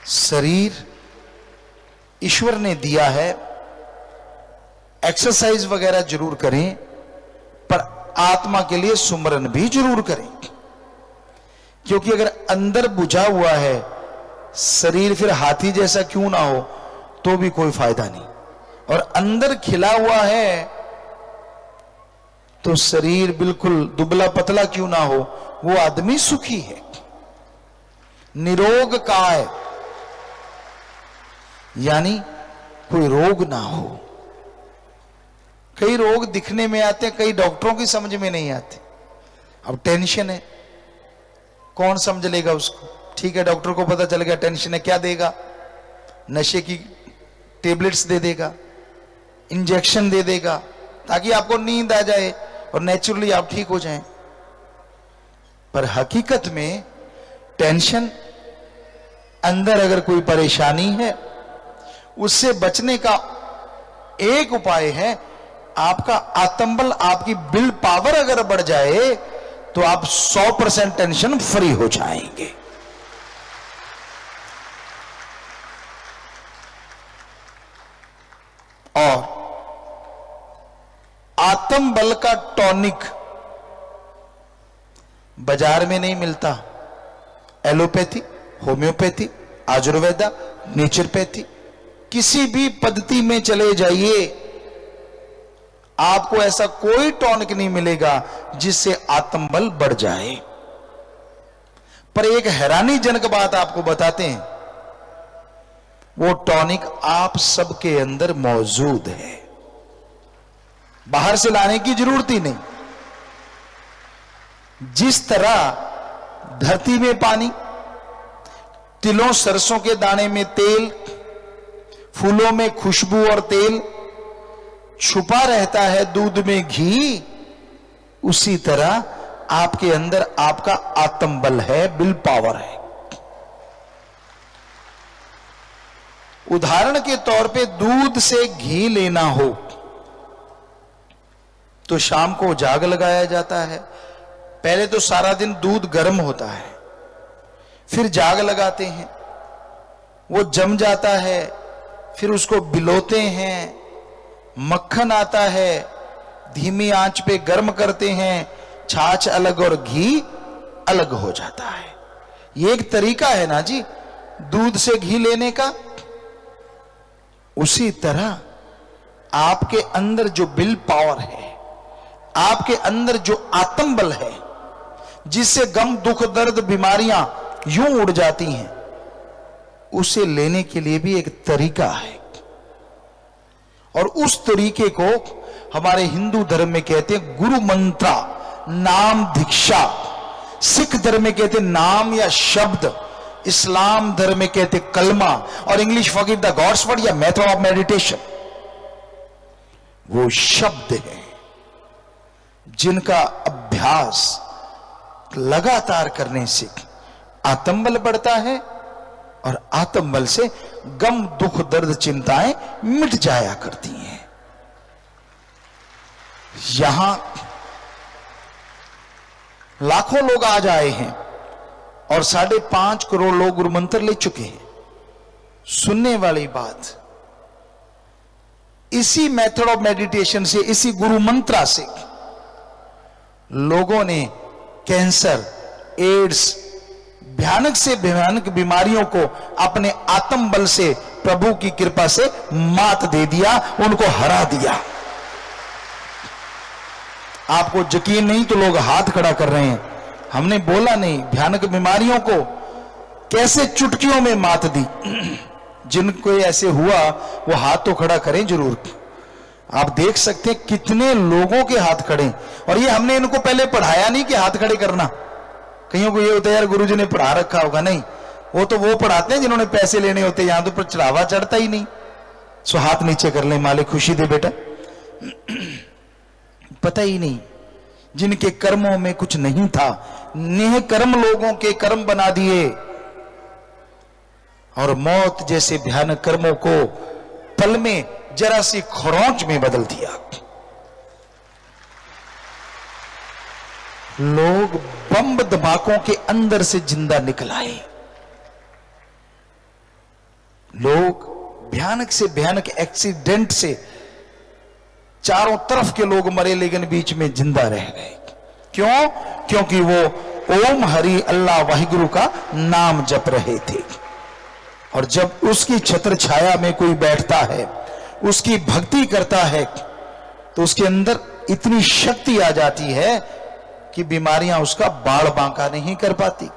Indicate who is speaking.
Speaker 1: शरीर ईश्वर ने दिया है, एक्सरसाइज वगैरह जरूर करें, पर आत्मा के लिए सुमरन भी जरूर करें। क्योंकि अगर अंदर बुझा हुआ है शरीर, फिर हाथी जैसा क्यों ना हो तो भी कोई फायदा नहीं, और अंदर खिला हुआ है तो शरीर बिल्कुल दुबला पतला क्यों ना हो, वो आदमी सुखी है। निरोग काय, यानी कोई रोग ना हो। कई रोग दिखने में आते हैं, कई डॉक्टरों की समझ में नहीं आते। अब टेंशन है, कौन समझ लेगा उसको? ठीक है, डॉक्टर को पता चल गया टेंशन है, क्या देगा? नशे की टेबलेट्स दे देगा, इंजेक्शन दे देगा, ताकि आपको नींद आ जाए और नेचुरली आप ठीक हो जाएं। पर हकीकत में टेंशन, अंदर अगर कोई परेशानी है, उससे बचने का एक उपाय है, आपका आत्मबल, आपकी विल पावर अगर बढ़ जाए तो आप 100% टेंशन फ्री हो जाएंगे। और आत्मबल का टॉनिक बाजार में नहीं मिलता। एलोपैथी, होम्योपैथी, आयुर्वेदा, नेचुरोपैथी, किसी भी पद्धति में चले जाइए, आपको ऐसा कोई टॉनिक नहीं मिलेगा जिससे आत्मबल बढ़ जाए। पर एक हैरानीजनक बात आपको बताते हैं, वो टॉनिक आप सबके अंदर मौजूद है, बाहर से लाने की जरूरत ही नहीं। जिस तरह धरती में पानी, तिलों सरसों के दाने में तेल, फूलों में खुशबू और तेल छुपा रहता है दूध में घी, उसी तरह आपके अंदर आपका आत्मबल है, विल पावर है। उदाहरण के तौर पे दूध से घी लेना हो तो शाम को जाग लगाया जाता है। पहले तो सारा दिन दूध गर्म होता है, फिर जाग लगाते हैं, वो जम जाता है, फिर उसको बिलोते हैं, मक्खन आता है, धीमी आंच पे गर्म करते हैं, छाछ अलग और घी अलग हो जाता है। ये एक तरीका है ना जी दूध से घी लेने का। उसी तरह आपके अंदर जो विल पावर है, आपके अंदर जो आत्मबल है, जिससे गम दुख दर्द बीमारियां यूं उड़ जाती हैं, उसे लेने के लिए भी एक तरीका है। और उस तरीके को हमारे हिंदू धर्म में कहते हैं गुरु मंत्रा, नाम दीक्षा। सिख धर्म में कहते हैं नाम या शब्द, इस्लाम धर्म में कहते हैं कलमा, और English forgive the gods word या मेथड ऑफ मेडिटेशन। वो शब्द है जिनका अभ्यास लगातार करने से आत्मबल बढ़ता है, और आत्मबल से गम दुख दर्द चिंताएं मिट जाया करती हैं। यहां लाखों लोग आज आए हैं और 5.5 करोड़ लोग गुरु मंत्र ले चुके हैं। सुनने वाली बात, इसी मेथड ऑफ मेडिटेशन से, इसी गुरु मंत्रा से लोगों ने कैंसर, एड्स, भयानक से भयानक बीमारियों को अपने आत्मबल से, प्रभु की कृपा से मात दे दिया, उनको हरा दिया। आपको यकीन नहीं तो लोग हाथ खड़ा कर रहे हैं। हमने बोला नहीं, भयानक बीमारियों को कैसे चुटकियों में मात दी। जिनको ऐसे हुआ वो हाथ तो खड़ा करें जरूर। आप देख सकते हैं कितने लोगों के हाथ खड़े, और ये हमने इनको पहले पढ़ाया नहीं कि हाथ खड़े करना। कईयों को ये होता है यार गुरुजी ने पढ़ा रखा होगा, नहीं, वो तो वो पढ़ाते हैं जिन्होंने पैसे लेने होते, यहां तो पर चढ़ावा चढ़ता ही नहीं। सो हाथ नीचे कर ले, मालिक खुशी दे बेटा। पता ही नहीं, जिनके कर्मों में कुछ नहीं था, नेह कर्म लोगों के कर्म बना दिए, और मौत जैसे भयानक कर्मों को पल में जरा सी खरोंच में बदल दिया। लोग बम धमाकों के अंदर से जिंदा निकल आए। लोग भयानक से भयानक एक्सीडेंट से चारों तरफ के लोग मरे, लेकिन बीच में जिंदा रह गए। क्यों? क्योंकि वो ओम हरि अल्लाह वाहिगुरु का नाम जप रहे थे। और जब उसकी छत्र छाया में कोई बैठता है, उसकी भक्ति करता है, तो उसके अंदर इतनी शक्ति आ जाती है कि बीमारियां उसका बाड़ बांका नहीं कर पाती।